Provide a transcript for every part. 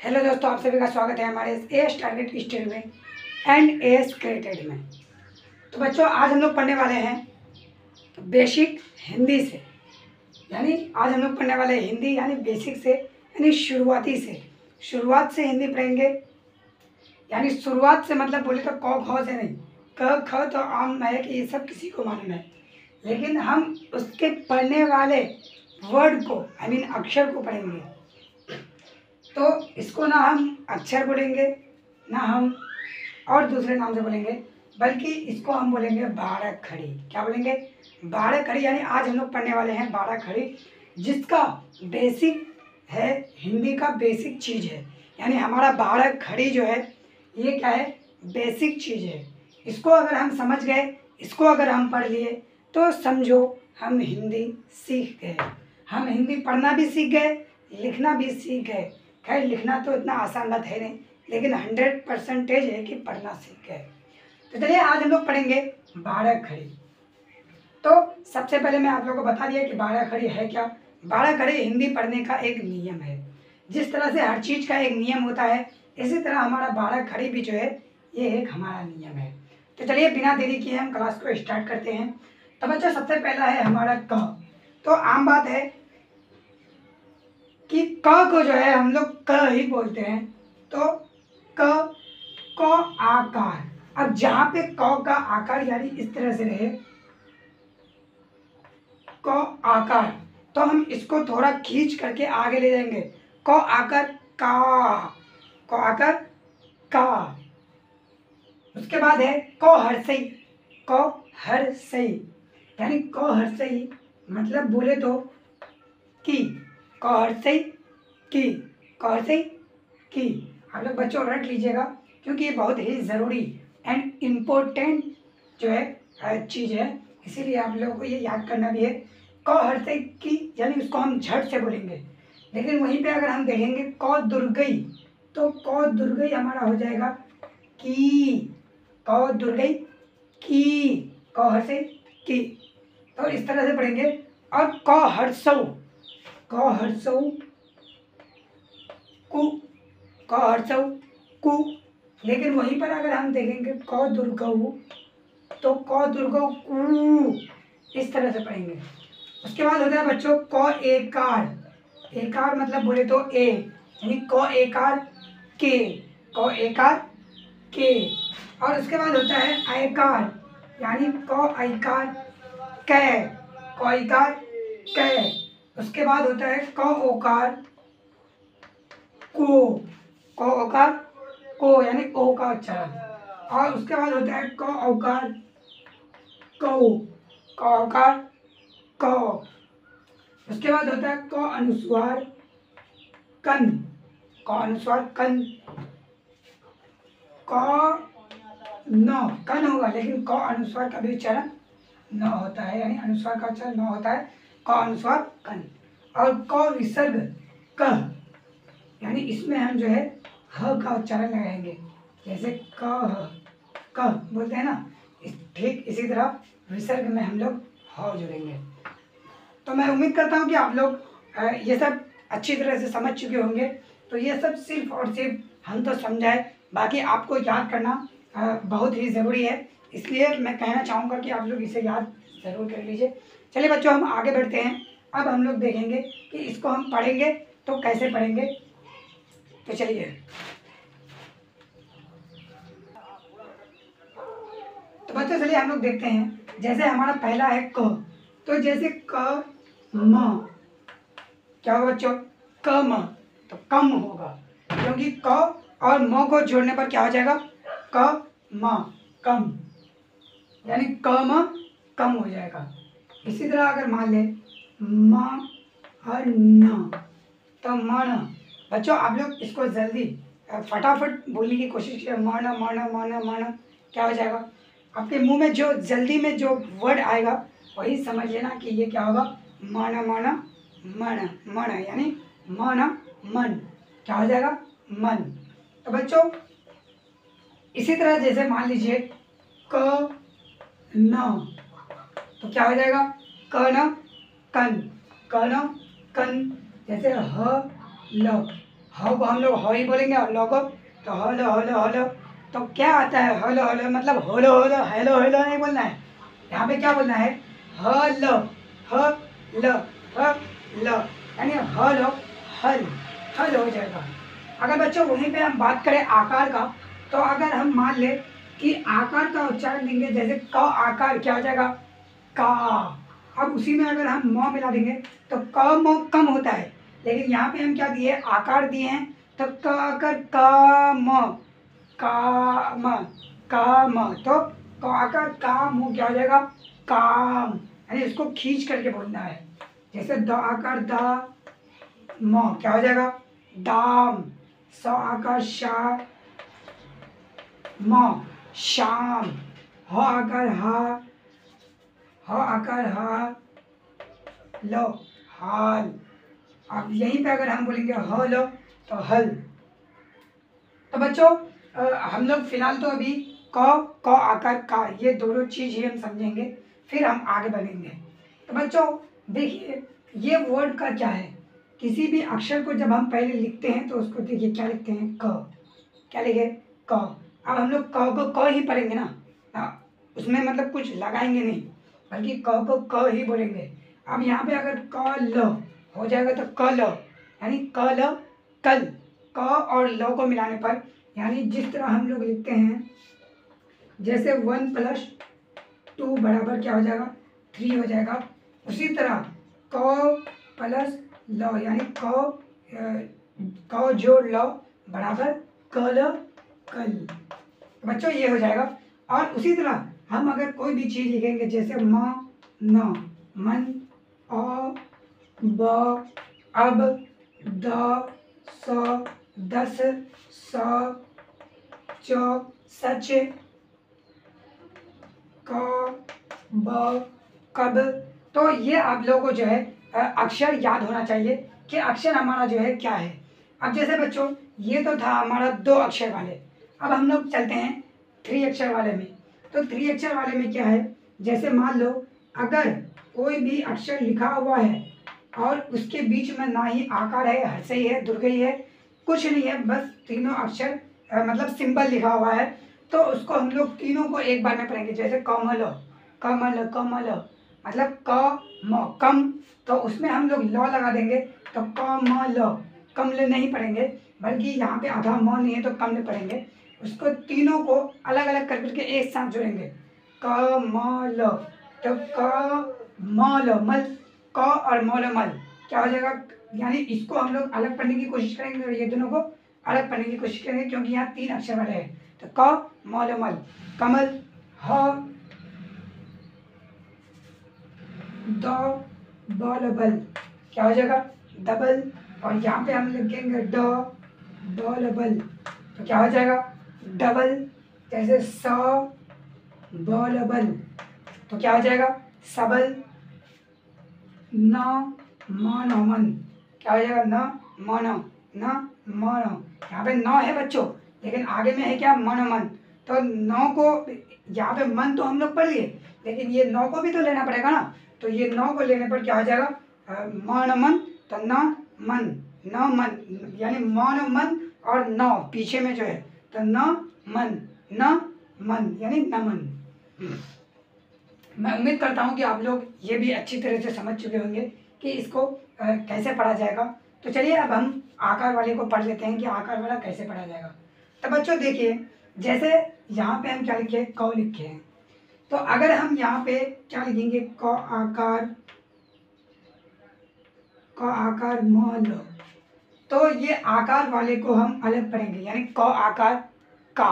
Hello दोस्तों, आप सभी का स्वागत है हमारे एएस टारगेट स्टडी में एंड एएस क्रिएटेड में। तो बच्चों, आज हम लोग पढ़ने वाले हैं बेसिक हिंदी से। यानी आज हम लोग पढ़ने वाले हैं हिंदी यानी बेसिक से, यानी शुरुआती से। शुरुआत से हिंदी पढ़ेंगे। यानी शुरुआत से मतलब बोले तो क ख से नहीं। क ख तो आम है कि ये सब किसी को मालूम है, लेकिन हम उसके पढ़ने वाले वर्ड को अक्षर को पढ़ेंगे। तो इसको ना हम अक्षर बोलेंगे, ना हम और दूसरे नाम से बोलेंगे, बल्कि इसको हम बोलेंगे बारह खड़ी। क्या बोलेंगे? बारह खड़ी। यानी आज हम लोग पढ़ने वाले हैं बारह खड़ी, जिसका बेसिक है, हिंदी का बेसिक चीज़ है। यानी हमारा बारह खड़ी जो है ये क्या है? बेसिक चीज़ है। इसको अगर हम समझ गए, इसको अगर हम पढ़ लिए, तो समझो हम हिंदी सीख गए। हम हिंदी पढ़ना भी सीख गए, लिखना भी सीख गए। खैर, लिखना तो इतना आसान बात है नहीं, लेकिन 100% है कि पढ़ना सीख गए। तो चलिए आज हम लोग पढ़ेंगे बारह खड़ी। तो सबसे पहले मैं आप लोगों को बता दिया कि बारह खड़ी है क्या। बारह खड़ी हिंदी पढ़ने का एक नियम है। जिस तरह से हर चीज़ का एक नियम होता है, इसी तरह हमारा बारह खड़ी भी जो है ये एक हमारा नियम है। तो चलिए बिना देरी किए हम क्लास को स्टार्ट करते हैं। तो बच्चों, सबसे पहला है हमारा क। तो आम बात है कि क को जो है हम लोग क ही बोलते हैं। तो क आकार। अब जहां पे क का आकार यानी इस तरह से रहे क आकार, तो हम इसको थोड़ा खींच करके आगे ले जाएंगे। क आकार का, क आकार का। उसके बाद है क हर्षई, क हर्षई। यानी क हर्षई मतलब बोले तो की, क हर्षई की, क हर्षई की। आप लोग बच्चों रट लीजिएगा, क्योंकि ये बहुत ही ज़रूरी एंड इम्पोर्टेंट जो है चीज़ है, इसीलिए आप लोगों को ये याद करना भी है। क हर्षई की यानी उसको हम झट से बोलेंगे, लेकिन वहीं पे अगर हम देखेंगे क दुर्गई, तो क दुर्गई हमारा हो जाएगा की, क दुर्गई की, क हर्षई की। तो इस तरह से पढ़ेंगे। और क हर्षऊ, क हर्षऊ कु, क हर्षऊ कु। लेकिन वहीं पर अगर हम देखेंगे क दुर्गऊ, तो क दुर्गऊ कु, इस तरह से पढ़ेंगे। उसके बाद होता है बच्चों क एकार। एकार मतलब बोले तो ए, यानी क एकार के, क एकार के। और उसके बाद होता है आयकार, यानी क आयकार कै, क आयकार कै। उसके बाद होता है क ओकार को, क ओकार को, यानी ओ का उच्चारण। और उसके बाद होता है क औकार कौ, क औकार क। उसके बाद होता है क अनुस्वार कन, क अनुस्वार कन। क न कन होगा, लेकिन क अनुस्वार का भी उच्चारण न होता है, यानी अनुस्वार का उच्चारण न होता है, क अनुस्वार कन। और क विसर्ग क, यानी इसमें हम जो है ह का उच्चारण लगाएंगे, जैसे क क बोलते हैं ना, ठीक इसी तरह विसर्ग में हम लोग ह जोड़ेंगे। तो मैं उम्मीद करता हूँ कि आप लोग ये सब अच्छी तरह से समझ चुके होंगे। तो ये सब सिर्फ और सिर्फ हम तो समझाए, बाकी आपको याद करना बहुत ही ज़रूरी है। इसलिए मैं कहना चाहूँगा कि आप लोग इसे याद ज़रूर कर लीजिए। चलिए बच्चों, हम आगे बढ़ते हैं। अब हम लोग देखेंगे कि इसको हम पढ़ेंगे तो कैसे पढ़ेंगे। तो चलिए, तो बच्चों चलिए हम लोग देखते हैं। जैसे हमारा पहला है क, तो जैसे क म, क्या होगा बच्चों? क म, तो कम होगा, क्योंकि क और म को जोड़ने पर क्या हो जाएगा? क म, कम, यानी क म कम हो जाएगा। इसी तरह अगर मान ले म और न, तो मन। बच्चों आप लोग इसको जल्दी फटाफट बोलने की कोशिश कीजिए। मन मन मन मन, क्या हो जाएगा? आपके मुंह में जो जल्दी में जो वर्ड आएगा वही समझ लेना कि ये क्या होगा? मन मन मन मन, यानी मन मन, क्या हो जाएगा? मन। तो बच्चों इसी तरह जैसे मान लीजिए क न, तो क्या हो जाएगा? क न कन, क न कन। जैसे ह ल, ह को हम लोग ह ही बोलेंगे और लो को तो हलो हलो हलो। तो क्या आता है हलो हलो, मतलब होलो होलो हेलो हेलो नहीं बोलना है, यहाँ पे क्या बोलना है हलो ह लो ह लो, यानी हलो हल हल हो जाएगा। अगर बच्चों वहीं पे हम बात करें आकार का, तो अगर हम मान ले कि आकार का उच्चारण देंगे, जैसे क आकार क्या हो जाएगा का। अब उसी में अगर हम म मिला देंगे तो क म कम होता है, लेकिन यहाँ पे हम क्या दिए आकार दिए हैं, तो क आकार काम काम काम, तो क आकार काम क्या हो जाएगा काम, यानी इसको खींच करके बोलना है। जैसे द आकार दा म क्या हो जाएगा दाम, स आकार शा म शाम, ह आकार हा लो हाल। अब यहीं पे अगर हम बोलेंगे ह लो तो हल। तो बच्चों हम लोग फिलहाल तो अभी क आकार का ये दोनों चीज ही हम समझेंगे, फिर हम आगे बढ़ेंगे। तो बच्चों देखिए ये वर्ड का क्या है, किसी भी अक्षर को जब हम पहले लिखते हैं तो उसको देखिए क्या लिखते हैं क, क्या लिखे क। अब हम लोग क को क ही पढ़ेंगे ना, उसमें मतलब कुछ लगाएंगे नहीं, बल्कि क को क ही बोलेंगे। अब यहाँ पे अगर क ल हो जाएगा तो क ल, यानी क ल कल। क और ल को मिलाने पर यानी जिस तरह हम लोग लिखते हैं, जैसे 1 + 2 बराबर क्या हो जाएगा 3 हो जाएगा, उसी तरह क प्लस ल यानी क जोड़ ल बराबर कल कल। बच्चों ये हो जाएगा। और उसी तरह हम अगर कोई भी चीज़ लिखेंगे, जैसे म न मन अ ब अब द स दस स च सच क ब कब, तो ये आप लोगों को जो है अक्षर याद होना चाहिए कि अक्षर हमारा जो है क्या है। अब जैसे बच्चों ये तो था हमारा 2 अक्षर वाले, अब हम लोग चलते हैं 3 अक्षर वाले में। तो 3 अक्षर वाले में क्या है, जैसे मान लो अगर कोई भी अक्षर लिखा हुआ है और उसके बीच में ना ही आकार है, हर्षई है, दुर्गई है, कुछ नहीं है, बस तीनों अक्षर मतलब सिंबल लिखा हुआ है, तो उसको हम लोग तीनों को एक बार में पढ़ेंगे। जैसे कमल कमल कमल, मतलब क म कम, तो उसमें हम लोग ल लगा देंगे, तो कमल कमल नहीं पढ़ेंगे, बल्कि यहाँ पे आधा म नहीं है तो कमल पढ़ेंगे। उसको तीनों को अलग अलग कर करके एक साथ जोड़ेंगे, कमल, तो कमल मल, क और मल मल क्या हो जाएगा, यानी इसको हम लोग अलग पढ़ने की कोशिश करेंगे और ये दोनों को अलग पढ़ने की कोशिश करेंगे, क्योंकि यहाँ 3 अक्षर वाले हैं। तो क मल मल कमल, ह द बल बल क्या हो जाएगा डबल, और यहाँ पे हम लिखेंगे ड बल बल, तो क्या हो जाएगा डबल। जैसे स बल बल, तो क्या हो जाएगा सबल। न मन मन क्या हो जाएगा न मन न मन, यहाँ पे न है बच्चों, लेकिन आगे में है क्या मन मन, तो नौ को यहाँ पे मन तो हम लोग पढ़ लिए, लेकिन ये नौ को भी तो लेना पड़ेगा ना, तो ये नौ को लेने पर क्या हो जाएगा मन मन, तो न मन न मन, यानी मन मन और नौ पीछे में जो है, तो न मन यानी नमन। मैं उम्मीद करता हूँ कि आप लोग ये भी अच्छी तरह से समझ चुके होंगे कि इसको कैसे पढ़ा जाएगा। तो चलिए अब हम आकार वाले को पढ़ लेते हैं कि आकार वाला कैसे पढ़ा जाएगा। तो बच्चों देखिए, जैसे यहाँ पे हम क्या लिखे क लिखे हैं, तो अगर हम यहाँ पे क्या लिखेंगे क आकार म ल, तो ये आकार वाले को हम अलग पढ़ेंगे, यानी क आकार का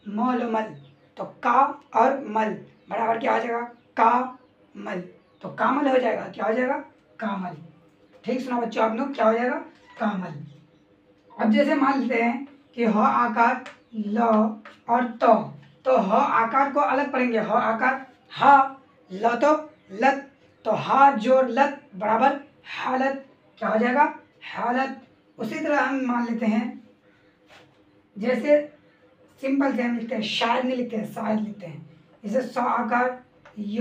म ल मल, तो का और मल बराबर क्या हो जाएगा का मल, तो कामल हो जाएगा, क्या हो जाएगा कामल। ठीक सुना बच्चों आप लोग, क्या हो जाएगा कामल। अब जैसे मान लेते हैं कि ह आकार ल और तो ह आकार को अलग पढ़ेंगे, ह आकार हा, ल तो लत, तो हा जोड़ लत बराबर हालत, क्या हो जाएगा हालत। उसी तरह हम मान लेते हैं, जैसे सिंपल से हम लिखते हैं, शायद नहीं लिखते हैं, शायद लिखते हैं। जैसे स आकार य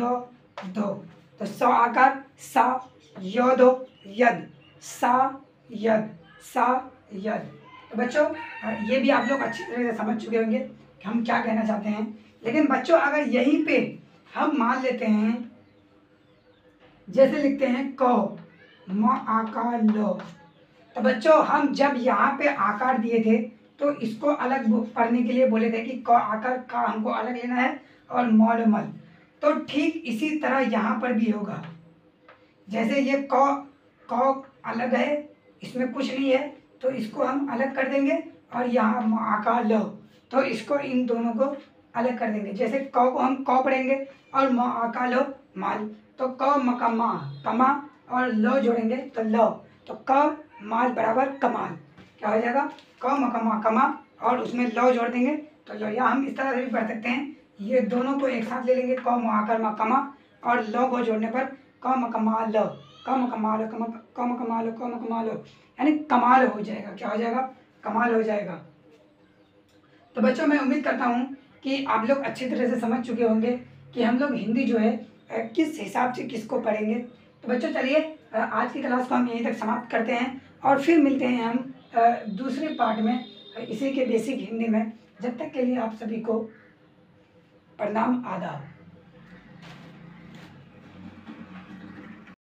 दो, तो स आकार सा य दो यद, सा यद, सा यद। तो बच्चों ये भी आप लोग अच्छी तरह से समझ चुके होंगे कि हम क्या कहना चाहते हैं। लेकिन बच्चों अगर यहीं पे हम मान लेते हैं, जैसे लिखते हैं क म आकार लो, तो बच्चों हम जब यहाँ पे आकार दिए थे तो इसको अलग पढ़ने के लिए बोले थे कि क आकार का हमको अलग लेना है और मौल मल। तो ठीक इसी तरह यहाँ पर भी होगा। जैसे ये क अलग है, इसमें कुछ नहीं है, तो इसको हम अलग कर देंगे और यहाँ म आकार लो, तो इसको इन दोनों को अलग कर देंगे। जैसे क को हम क पढ़ेंगे और म आकार लो माल, तो क मकमा कमा और लो जोड़ेंगे तो लो, तो क माल बराबर कमाल। क्या हो जाएगा? क मकमा कमा और उसमें लो जोड़ देंगे तो लो। या हम इस तरह से भी पढ़ सकते हैं, ये दोनों को एक साथ ले लेंगे, क म आकर म कमा और लो को जोड़ने पर क मकमा लो, क मकमा लो, क मकमा लो, क मकमा लो, यानी कमाल हो जाएगा। क्या हो जाएगा? कमाल हो जाएगा। तो बच्चों मैं उम्मीद करता हूँ कि आप लोग अच्छी तरह से समझ चुके होंगे कि हम लोग हिंदी जो है किस हिसाब से किसको पढ़ेंगे। तो बच्चों चलिए आज की क्लास को हम यहीं तक समाप्त करते हैं और फिर मिलते हैं हम दूसरे पार्ट में इसी के बेसिक हिंदी में। जब तक के लिए आप सभी को प्रणाम, आदाब।